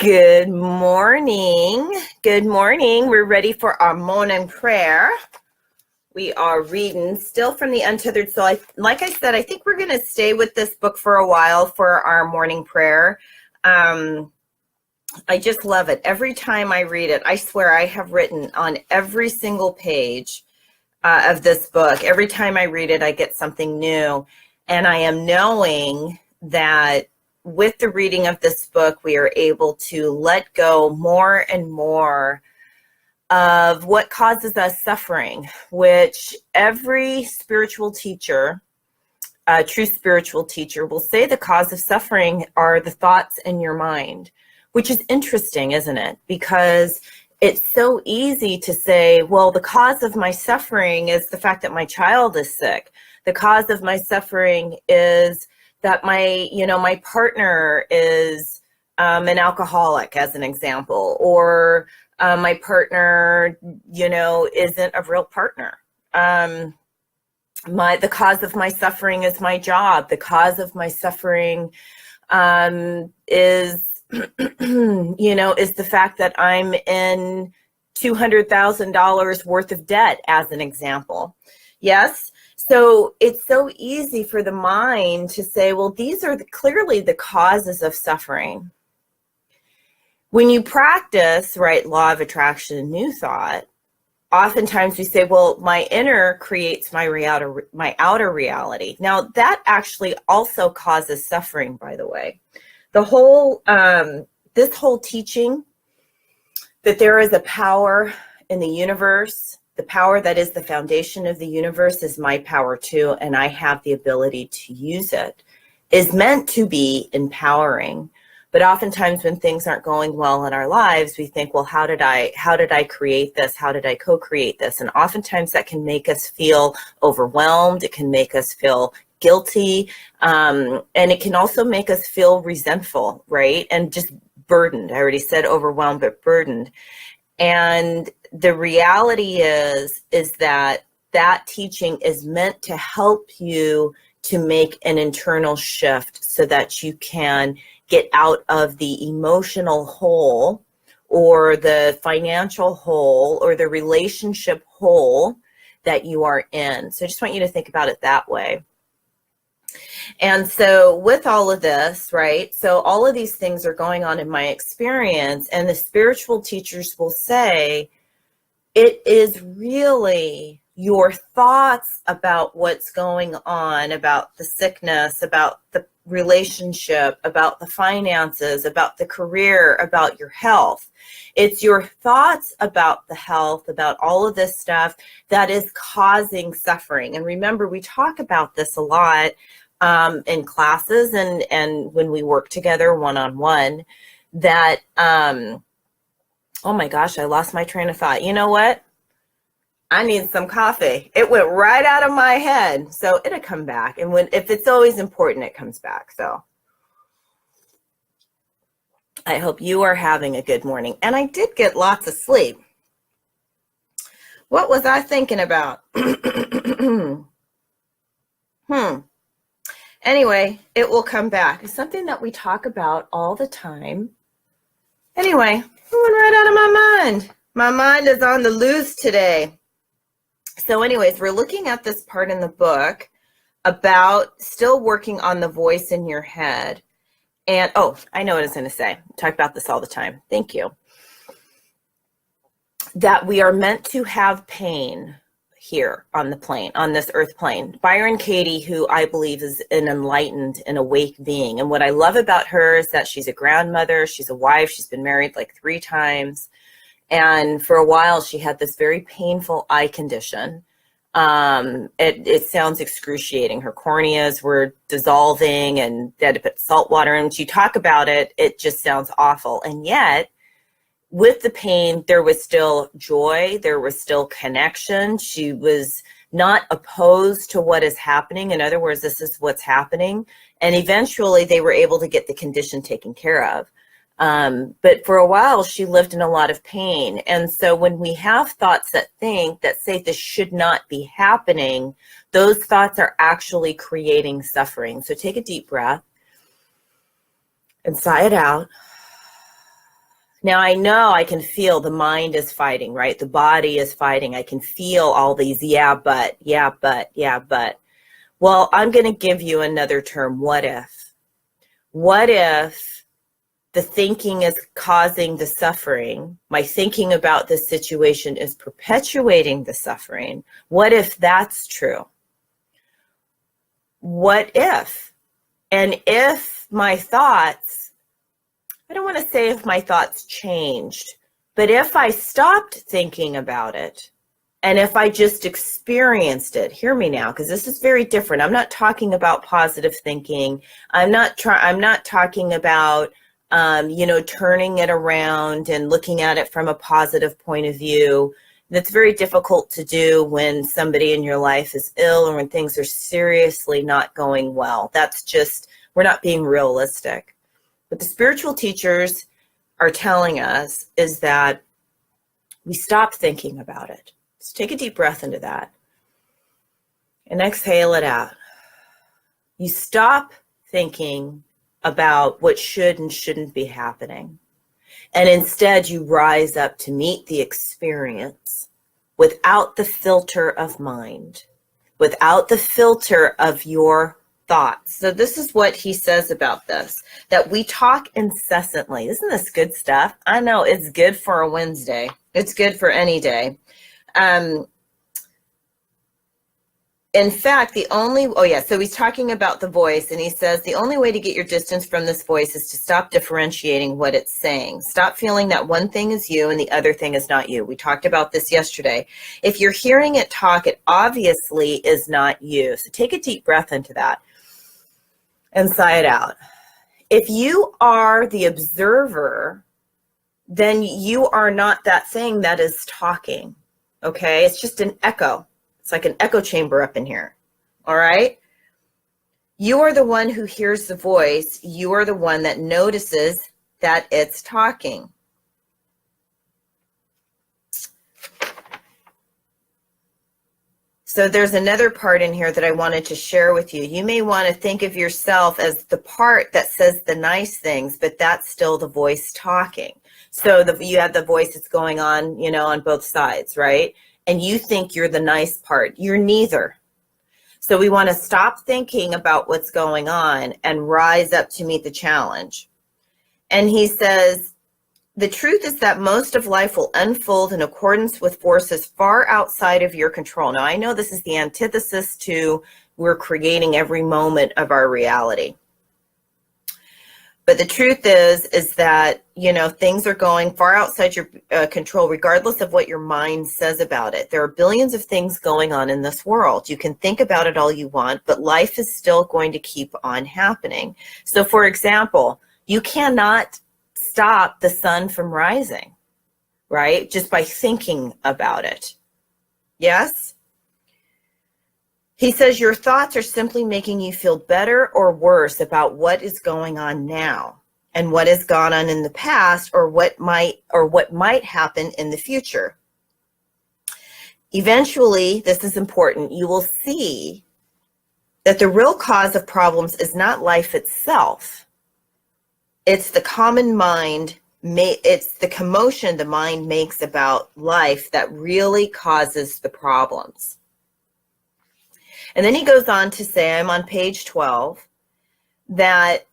Good morning. Good morning. We're ready for our morning prayer. We are reading still from the Untethered. So like I said, I think we're going to stay with this book for a while for our morning prayer. I just love it. Every time I read it, I swear I have written on every single page of this book. Every time I read it, I get something new. And I am knowing that with the reading of this book, we are able to let go more and more of what causes us suffering, which every spiritual teacher, a true spiritual teacher, will say the cause of suffering are the thoughts in your mind, which is interesting, isn't it? Because it's so easy to say, well, the cause of my suffering is the fact that my child is sick. The cause of my suffering is that my partner is an alcoholic, as an example, or my partner, isn't a real partner. The cause of my suffering is my job. The cause of my suffering is the fact that I'm in $200,000 worth of debt, as an example. Yes. So it's so easy for the mind to say, well, these are clearly the causes of suffering. When you practice, right, law of attraction and new thought, oftentimes we say, well, my inner creates my outer reality. Now, that actually also causes suffering, by the way. The whole, this whole teaching that there is a power in the universe, the power that is the foundation of the universe is my power too, and I have the ability to use it, is meant to be empowering. But oftentimes when things aren't going well in our lives, we think, well, how did I create this? How did I co-create this? And oftentimes that can make us feel overwhelmed. It can make us feel guilty. And it can also make us feel resentful, right? And just burdened. I already said overwhelmed, but burdened. And the reality is that teaching is meant to help you to make an internal shift so that you can get out of the emotional hole or the financial hole or the relationship hole that you are in. So I just want you to think about it that way. And so with all of this, right, so all of these things are going on in my experience, and the spiritual teachers will say, it is really your thoughts about what's going on, about the sickness, about the relationship, about the finances, about the career, about your health. It's your thoughts about the health, about all of this stuff that is causing suffering. And remember, we talk about this a lot in classes and when we work together one-on-one, that, oh my gosh, I lost my train of thought. You know what? I need some coffee. It went right out of my head. So it'll come back. And if it's always important, it comes back. So I hope you are having a good morning. And I did get lots of sleep. What was I thinking about? Anyway, it will come back. It's something that we talk about all the time. Anyway, it went right out of my mind. My mind is on the loose today. So anyways, we're looking at this part in the book about still working on the voice in your head. And, oh, I know what I was going to say. I talk about this all the time. Thank you. That we are meant to have pain here on the plane, on this earth plane. Byron Katie, who I believe is an enlightened and awake being. And what I love about her is that she's a grandmother, she's a wife, she's been married like 3 times. And for a while, she had this very painful eye condition. It sounds excruciating. Her corneas were dissolving and they had to put salt water in. When you talk about it, it just sounds awful. And yet, with the pain, there was still joy. There was still connection. She was not opposed to what is happening. In other words, this is what's happening. And eventually, they were able to get the condition taken care of. But for a while, she lived in a lot of pain. And so when we have thoughts that say this should not be happening, those thoughts are actually creating suffering. So take a deep breath and sigh it out. Now I know I can feel the mind is fighting, right? The body is fighting. I can feel all these, yeah, but, yeah, but, yeah, but. Well, I'm going to give you another term. What if? What if the thinking is causing the suffering? My thinking about this situation is perpetuating the suffering. What if that's true? What if? And if my thoughts, I don't want to say if my thoughts changed, but if I stopped thinking about it, and if I just experienced it, hear me now, because this is very different. I'm not talking about positive thinking. I'm not talking about, turning it around and looking at it from a positive point of view. That's very difficult to do when somebody in your life is ill or when things are seriously not going well. That's just, we're not being realistic. What the spiritual teachers are telling us is that we stop thinking about it. So take a deep breath into that and exhale it out. You stop thinking about what should and shouldn't be happening. And instead you rise up to meet the experience without the filter of mind, without the filter of your thoughts. So this is what he says about this, that we talk incessantly. Isn't this good stuff? I know it's good for a Wednesday. It's good for any day. In fact, so he's talking about the voice, and he says the only way to get your distance from this voice is to stop differentiating what it's saying. Stop feeling that one thing is you and the other thing is not you. We talked about this yesterday. If you're hearing it talk, it obviously is not you. So take a deep breath into that and sigh it out. If you are the observer, then you are not that thing that is talking. Okay, it's just an echo. It's like an echo chamber up in here. All right. You are the one who hears the voice. You are the one that notices that it's talking. So there's another part in here that I wanted to share with you. You may want to think of yourself as the part that says the nice things, but that's still the voice talking. So you have the voice that's going on, on both sides, right? And you think you're the nice part. You're neither. So we want to stop thinking about what's going on and rise up to meet the challenge. And he says, the truth is that most of life will unfold in accordance with forces far outside of your control. Now, I know this is the antithesis to we're creating every moment of our reality. But the truth is that, things are going far outside your control, regardless of what your mind says about it. There are billions of things going on in this world. You can think about it all you want, but life is still going to keep on happening. So, for example, you cannot stop the sun from rising, right? Just by thinking about it. Yes? He says your thoughts are simply making you feel better or worse about what is going on now and what has gone on in the past or what might happen in the future. Eventually, this is important, you will see that the real cause of problems is not life itself. It's the common mind, it's the commotion the mind makes about life that really causes the problems. And then he goes on to say, I'm on page 12, that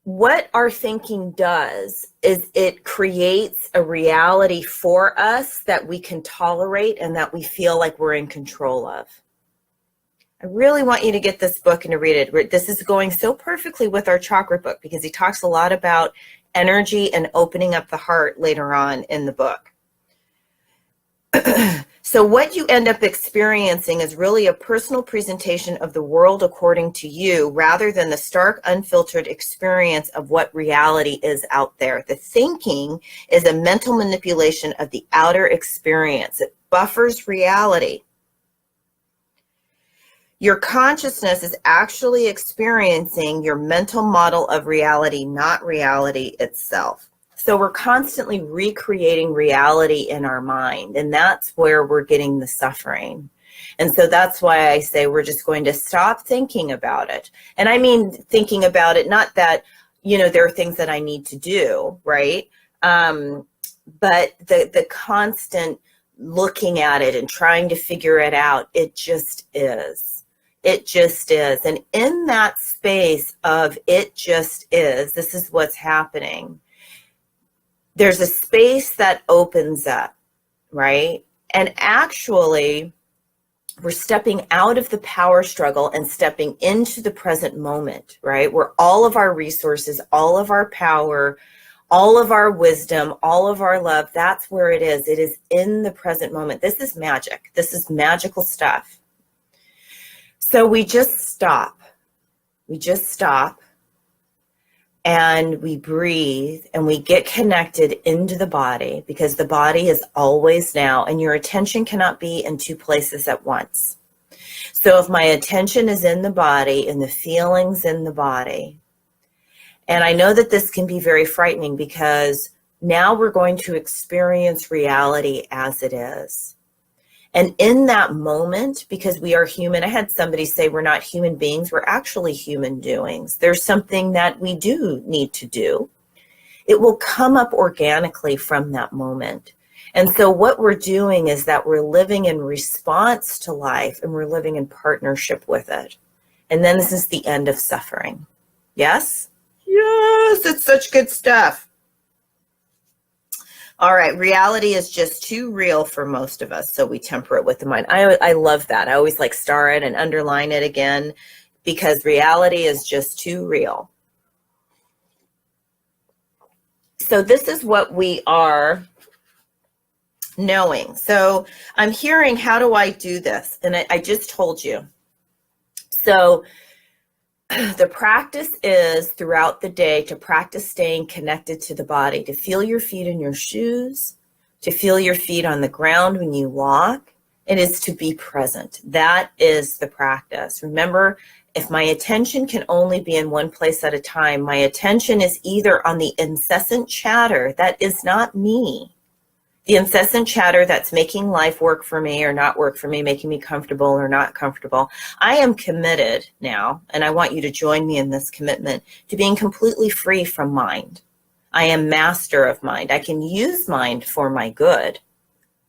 what our thinking does is it creates a reality for us that we can tolerate and that we feel like we're in control of. I really want you to get this book and to read it. This is going so perfectly with our chakra book because he talks a lot about energy and opening up the heart later on in the book. So what you end up experiencing is really a personal presentation of the world according to you, rather than the stark, unfiltered experience of what reality is out there. The thinking is a mental manipulation of the outer experience. It buffers reality. Your consciousness is actually experiencing your mental model of reality, not reality itself. So we're constantly recreating reality in our mind, and that's where we're getting the suffering. And so that's why I say we're just going to stop thinking about it. And I mean thinking about it, not that, there are things that I need to do, right? But the constant looking at it and trying to figure it out, it just is. It just is. And in that space of it just is, this is what's happening. There's a space that opens up, right? And actually, we're stepping out of the power struggle and stepping into the present moment, right? Where all of our resources, all of our power, all of our wisdom, all of our love, that's where it is. It is in the present moment. This is magic. This is magical stuff. So we just stop. We just stop and we breathe and we get connected into the body, because the body is always now, and your attention cannot be in two places at once. So if my attention is in the body and the feelings in the body, and I know that this can be very frightening, because now we're going to experience reality as it is. And in that moment, because we are human, I had somebody say we're not human beings, we're actually human doings. There's something that we do need to do. It will come up organically from that moment. And so what we're doing is that we're living in response to life, and we're living in partnership with it. And then this is the end of suffering. Yes? Yes, it's such good stuff. All right, reality is just too real for most of us, so we temper it with the mind. I love that. I always like star it and underline it again, because reality is just too real. So this is what we are knowing. So I'm hearing, how do I do this? And I just told you. So the practice is throughout the day to practice staying connected to the body, to feel your feet in your shoes, to feel your feet on the ground when you walk. It is to be present. That is the practice. Remember, if my attention can only be in one place at a time, my attention is either on the incessant chatter that is not me, the incessant chatter that's making life work for me or not work for me, making me comfortable or not comfortable. I am committed now, and I want you to join me in this commitment, to being completely free from mind. I am master of mind. I can use mind for my good,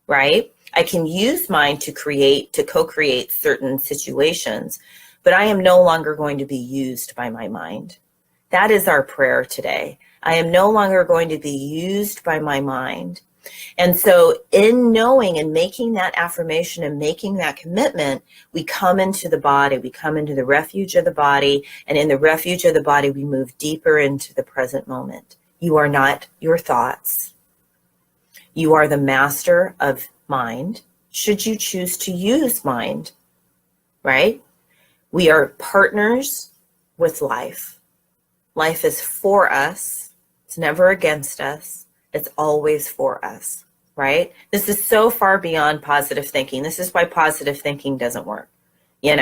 right? I can use mind to create, to co-create certain situations, but I am no longer going to be used by my mind. That is our prayer today. I am no longer going to be used by my mind. And so in knowing and making that affirmation and making that commitment, we come into the body, we come into the refuge of the body, and in the refuge of the body, we move deeper into the present moment. You are not your thoughts. You are the master of mind, should you choose to use mind, right? We are partners with life. Life is for us. It's never against us. It's always for us, right? This is so far beyond positive thinking. This is why positive thinking doesn't work. It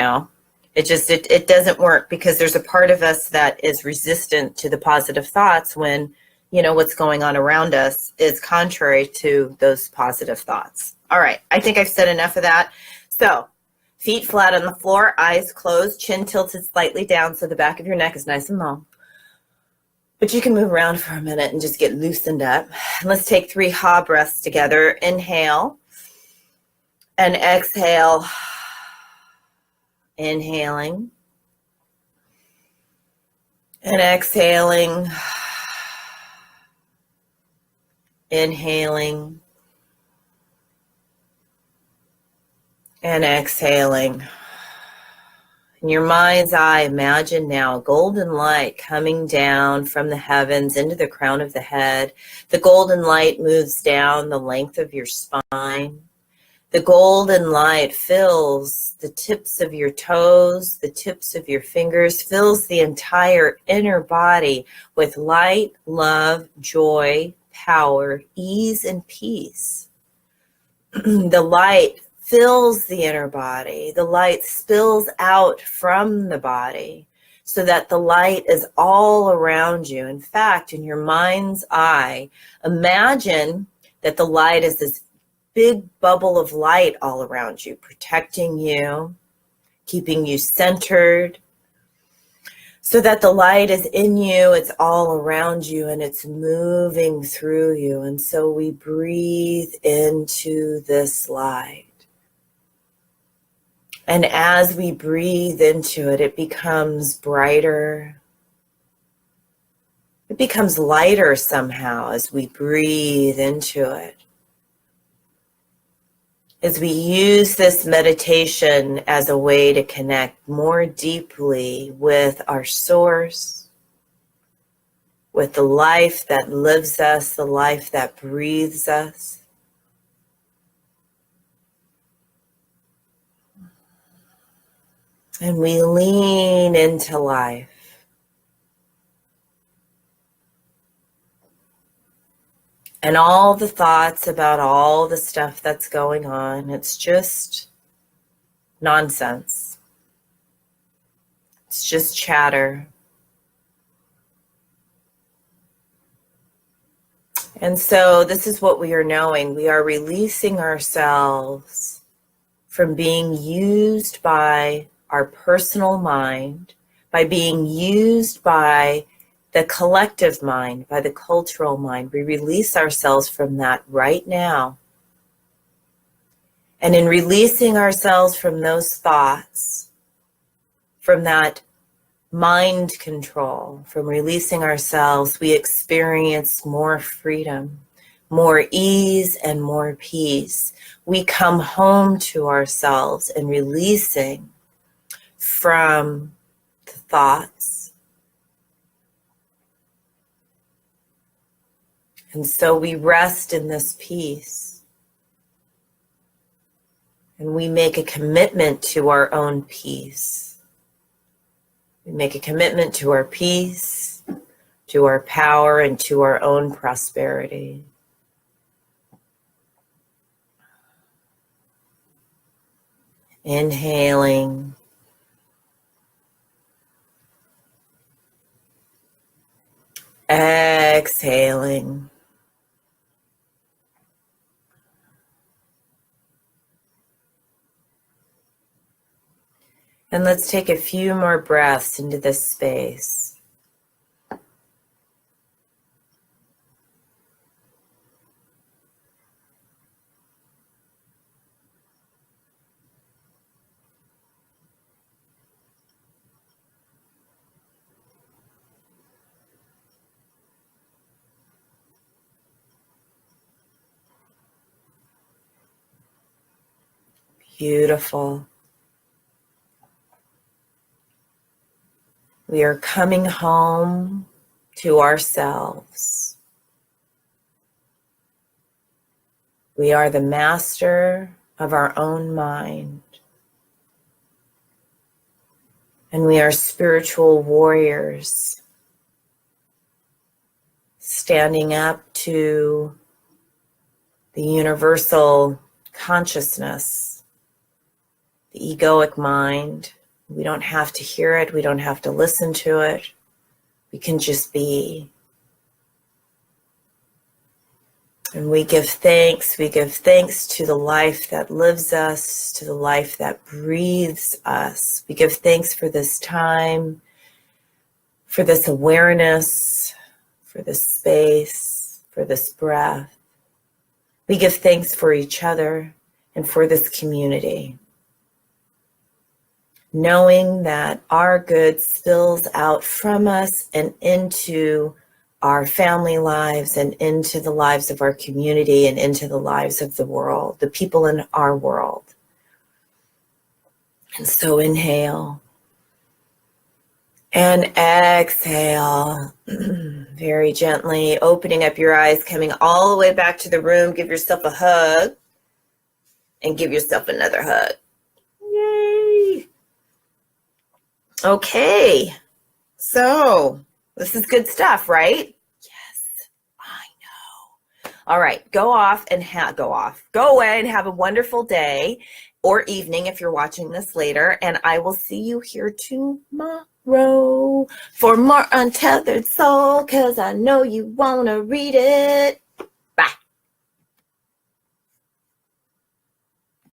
doesn't work, because there's a part of us that is resistant to the positive thoughts when, what's going on around us is contrary to those positive thoughts. All right, I think I've said enough of that. So feet flat on the floor, eyes closed, chin tilted slightly down so the back of your neck is nice and long. But you can move around for a minute and just get loosened up. And let's take 3 ha breaths together. Inhale and exhale. Inhaling and exhaling. Inhaling and exhaling. In your mind's eye, imagine now a golden light coming down from the heavens into the crown of the head. The golden light moves down the length of your spine. The golden light fills the tips of your toes, the tips of your fingers, fills the entire inner body with light, love, joy, power, ease, and peace. The light fills the inner body. The light spills out from the body so that the light is all around you. In fact, in your mind's eye, imagine that the light is this big bubble of light all around you, protecting you, keeping you centered. so that the light is in you, it's all around you, and it's moving through you. And so we breathe into this light. And as we breathe into it, it becomes brighter. It becomes lighter somehow as we breathe into it. As we use this meditation as a way to connect more deeply with our source, with the life that lives us, the life that breathes us. And we lean into life. And all the thoughts about all the stuff that's going on, it's just nonsense. It's just chatter. And so this is what we are knowing. We are releasing ourselves from being used by our personal mind, by being used by the collective mind, by the cultural mind. We release ourselves from that right now. And in releasing ourselves from those thoughts, from that mind control, from releasing ourselves, we experience more freedom, more ease, and more peace. We come home to ourselves and releasing from the thoughts. And so we rest in this peace. And we make a commitment to our own peace. We make a commitment to our peace, to our power, and to our own prosperity. Inhaling. Exhaling. And let's take a few more breaths into this space. Beautiful. We are coming home to ourselves. We are the master of our own mind. And we are spiritual warriors, standing up to the universal consciousness, the egoic mind. We don't have to hear it. We don't have to listen to it. We can just be. And we give thanks. We give thanks to the life that lives us, to the life that breathes us. We give thanks for this time, for this awareness, for this space, for this breath. We give thanks for each other and for this community, knowing that our good spills out from us and into our family lives and into the lives of our community and into the lives of the world, the people in our world. And so inhale and exhale very gently, opening up your eyes, coming all the way back to the room. Give yourself a hug and give yourself another hug. Yay! Okay, so this is good stuff, right? Yes, I know. All right, go away and have a wonderful day or evening if you're watching this later, and I will see you here tomorrow for more Untethered Soul, because I know you want to read it.